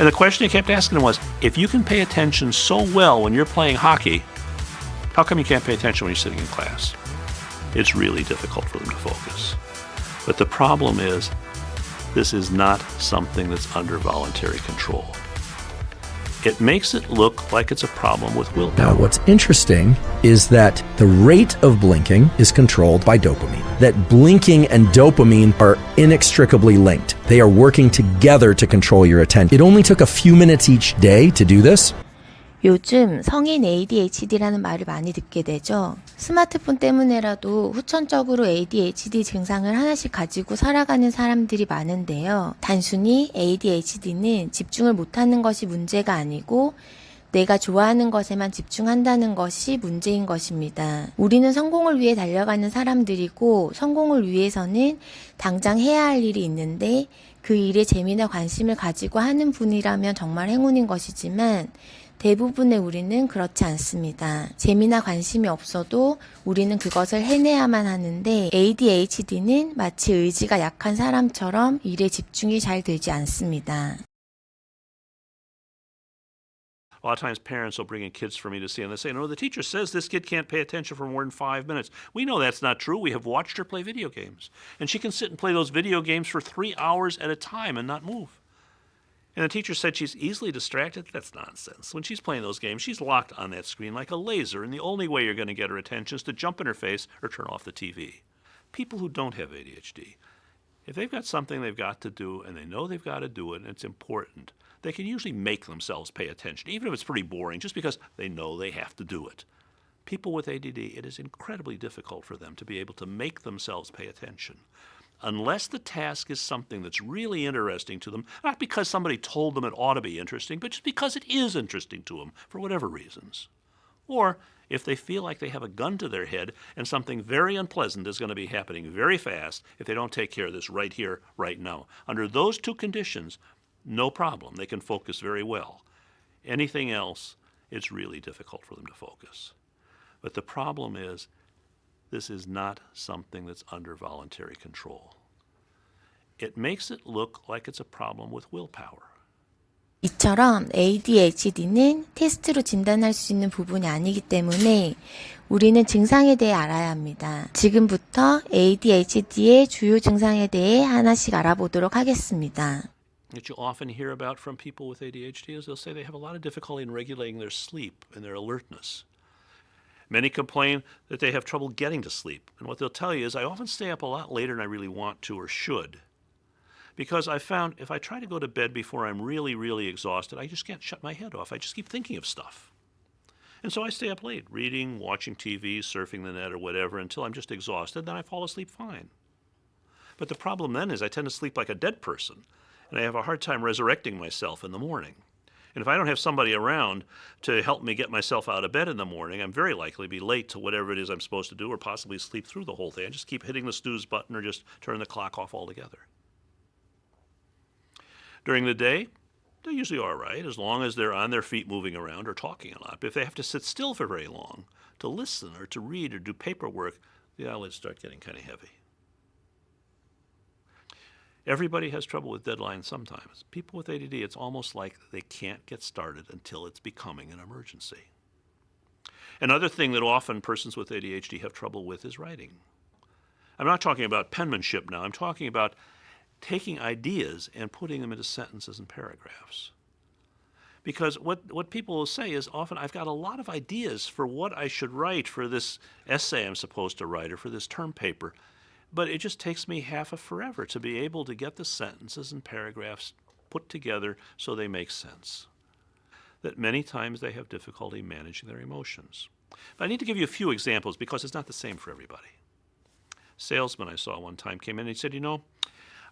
And the question he kept asking him was, if you can pay attention so well when you're playing hockey, how come you can't pay attention when you're sitting in class? It's really difficult for them to focus. But the problem is, this is not something that's under voluntary control. It makes it look like it's a problem with willpower. Now, what's interesting is that the rate of blinking is controlled by dopamine. That blinking and dopamine are inextricably linked. They are working together to control your attention. It only took a few minutes each day to do this. 요즘 성인 ADHD라는 말을 많이 듣게 되죠. 스마트폰 때문에라도 후천적으로 ADHD 증상을 하나씩 가지고 살아가는 사람들이 많은데요. 단순히 ADHD는 집중을 못하는 것이 문제가 아니고 내가 좋아하는 것에만 집중한다는 것이 문제인 것입니다. 우리는 성공을 위해 달려가는 사람들이고 성공을 위해서는 당장 해야 할 일이 있는데 그 일에 재미나 관심을 가지고 하는 분이라면 정말 행운인 것이지만 대부분의 우리는 그렇지 않습니다. 재미나 관심이 없어도 우리는 그것을 해내야만 하는데 ADHD는 마치 의지가 약한 사람처럼 일에 집중이 잘 되지 않습니다. A lot of times parents will bring in kids for me to see and they say, no, the teacher says this kid can't pay attention for more than 5 minutes. We know that's not true. We have watched her play video games. And she can sit and play those video games for 3 hours at a time and not move. And the teacher said she's easily distracted. That's nonsense. When she's playing those games, she's locked on that screen like a laser, and the only way you're going to get her attention is to jump in her face or turn off the TV. People who don't have ADHD, if they've got something they've got to do and they know they've got to do it and it's important, they can usually make themselves pay attention, even if it's pretty boring, just because they know they have to do it. People with ADD, it is incredibly difficult for them to be able to make themselves pay attention. Unless the task is something that's really interesting to them, not because somebody told them it ought to be interesting, but just because it is interesting to them for whatever reasons. Or if they feel like they have a gun to their head and something very unpleasant is going to be happening very fast if they don't take care of this right here, right now. Under those two conditions, no problem. They can focus very well. Anything else, it's really difficult for them to focus. But the problem is, this is not something that's under voluntary control. It makes it look like it's a problem with willpower. 이처럼 ADHD는 테스트로 진단할 수 있는 부분이 아니기 때문에 우리는 증상에 대해 알아야 합니다. 지금부터 ADHD의 주요 증상에 대해 하나씩 알아보도록 하겠습니다. What you often hear about from people with ADHD is they'll say they have a lot of difficulty in regulating their sleep and their alertness. Many complain that they have trouble getting to sleep. And what they'll tell you is, I often stay up a lot later than I really want to or should. Because I found if I try to go to bed before I'm really, really exhausted, I just can't shut my head off. I just keep thinking of stuff. And so I stay up late, reading, watching TV, surfing the net or whatever, until I'm just exhausted. Then I fall asleep fine. But the problem then is I tend to sleep like a dead person. And I have a hard time resurrecting myself in the morning. And if I don't have somebody around to help me get myself out of bed in the morning, I'm very likely to be late to whatever it is I'm supposed to do or possibly sleep through the whole thing. I just keep hitting the snooze button or just turn the clock off altogether. During the day, they're usually all right as long as they're on their feet moving around or talking a lot. But if they have to sit still for very long to listen or to read or do paperwork, the eyelids start getting kind of heavy. Everybody has trouble with deadlines sometimes. People with ADD, it's almost like they can't get started until it's becoming an emergency. Another thing that often persons with ADHD have trouble with is writing. I'm not talking about penmanship now. I'm talking about taking ideas and putting them into sentences and paragraphs. Because what people will say is often, I've got a lot of ideas for what I should write for this essay I'm supposed to write or for this term paper, but it just takes me half a forever to be able to get the sentences and paragraphs put together so they make sense. That many times they have difficulty managing their emotions. But I need to give you a few examples because it's not the same for everybody. A salesman I saw one time came in and he said,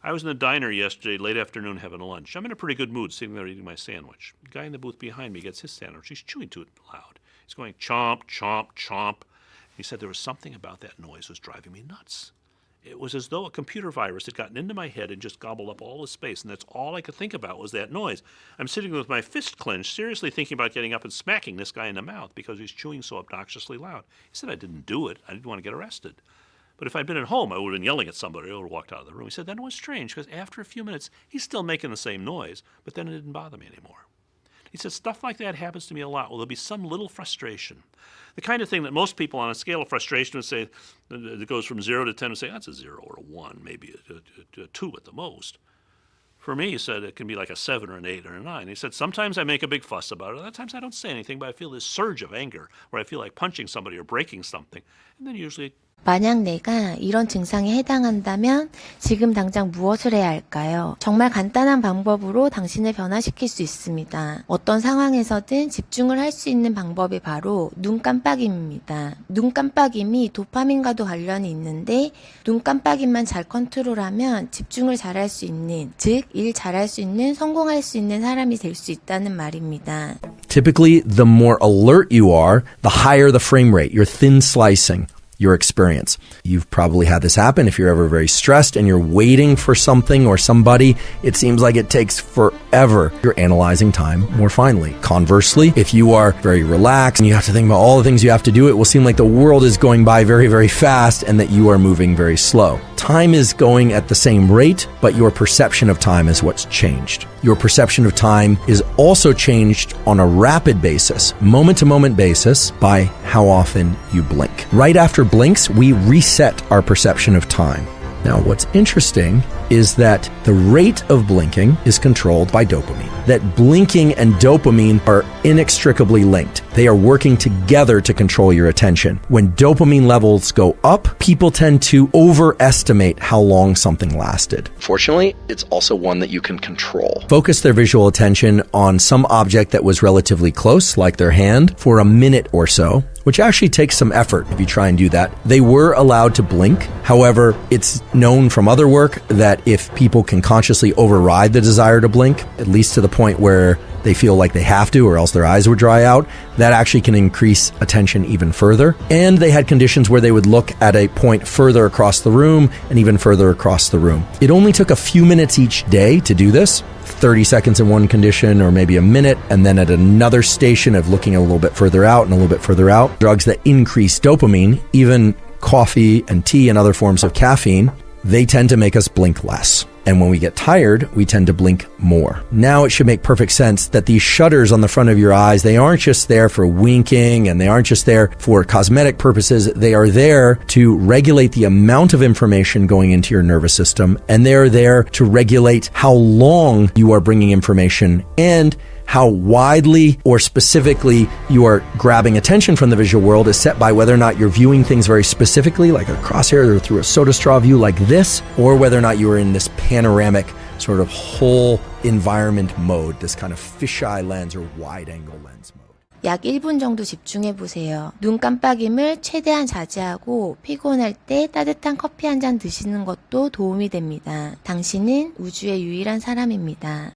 I was in the diner yesterday, late afternoon, having lunch. I'm in a pretty good mood sitting there eating my sandwich. The guy in the booth behind me gets his sandwich. He's chewing to it loud. He's going chomp, chomp, chomp. He said there was something about that noise that was driving me nuts. It was as though a computer virus had gotten into my head and just gobbled up all the space, and that's all I could think about was that noise. I'm sitting with my fist clenched, seriously thinking about getting up and smacking this guy in the mouth because he's chewing so obnoxiously loud. He said I didn't do it. I didn't want to get arrested. But if I'd been at home, I would have been yelling at somebody or walked out of the room. He said, that was strange, because after a few minutes, he's still making the same noise, but then it didn't bother me anymore. He said, stuff like that happens to me a lot. Well, there'll be some little frustration. The kind of thing that most people on a scale of frustration would say, that goes from 0 to 10, would say, that's a 0 or a 1, maybe a 2 at the most. For me, he said, it can be like a 7 or an 8 or a 9. He said, sometimes I make a big fuss about it. Other times I don't say anything, but I feel this surge of anger where I feel like punching somebody or breaking something. And then usually 만약 내가 이런 증상에 해당한다면 지금 당장 무엇을 해야 할까요? 정말 간단한 방법으로 당신을 변화시킬 수 있습니다. 어떤 상황에서든 집중을 할 수 있는 방법이 바로 눈 깜빡임입니다. 눈 깜빡임이 도파민과도 관련이 있는데 눈 깜빡임만 잘 컨트롤하면 집중을 잘할 수 있는, 즉 일 잘할 수 있는, 성공할 수 있는 사람이 될 수 있다는 말입니다. Typically, the more alert you are, the higher the frame rate. You're thin slicing your experience. You've probably had this happen if you're ever very stressed and you're waiting for something or somebody. It seems like it takes forever. You're analyzing time more finely. Conversely, if you are very relaxed and you have to think about all the things you have to do, it will seem like the world is going by very, very fast and that you are moving very slow. Time is going at the same rate, but your perception of time is what's changed. Your perception of time is also changed on a rapid basis, moment-to-moment basis, by how often you blink. Right after blinks, we reset our perception of time. Now, what's interesting is that the rate of blinking is controlled by dopamine. That blinking and dopamine are inextricably linked. They are working together to control your attention. When dopamine levels go up, people tend to overestimate how long something lasted. Fortunately, it's also one that you can control. Focus their visual attention on some object that was relatively close, like their hand, for a minute or so, which actually takes some effort if you try and do that. They were allowed to blink. However, it's known from other work that if people can consciously override the desire to blink, at least to the point where they feel like they have to or else their eyes would dry out, that actually can increase attention even further. And they had conditions where they would look at a point further across the room and even further across the room. It only took a few minutes each day to do this. 30 seconds in one condition or maybe a minute, and then at another station of looking a little bit further out and a little bit further out. Drugs that increase dopamine, even coffee and tea and other forms of caffeine, they tend to make us blink less. And when we get tired, we tend to blink more. Now it should make perfect sense that these shutters on the front of your eyes, they aren't just there for winking and they aren't just there for cosmetic purposes. They are there to regulate the amount of information going into your nervous system, and they are there to regulate how long you are bringing information and how widely or specifically you are grabbing attention from the visual world is set by whether or not you're viewing things very specifically, like a crosshair or through a soda straw view like this, or whether or not you are in this panoramic sort of whole environment mode, this kind of fisheye lens or wide-angle lens mode. 약 1분 정도 집중해 보세요. 눈 깜빡임을 최대한 자제하고 피곤할 때 따뜻한 커피 한 잔 드시는 것도 도움이 됩니다. 당신은 우주의 유일한 사람입니다.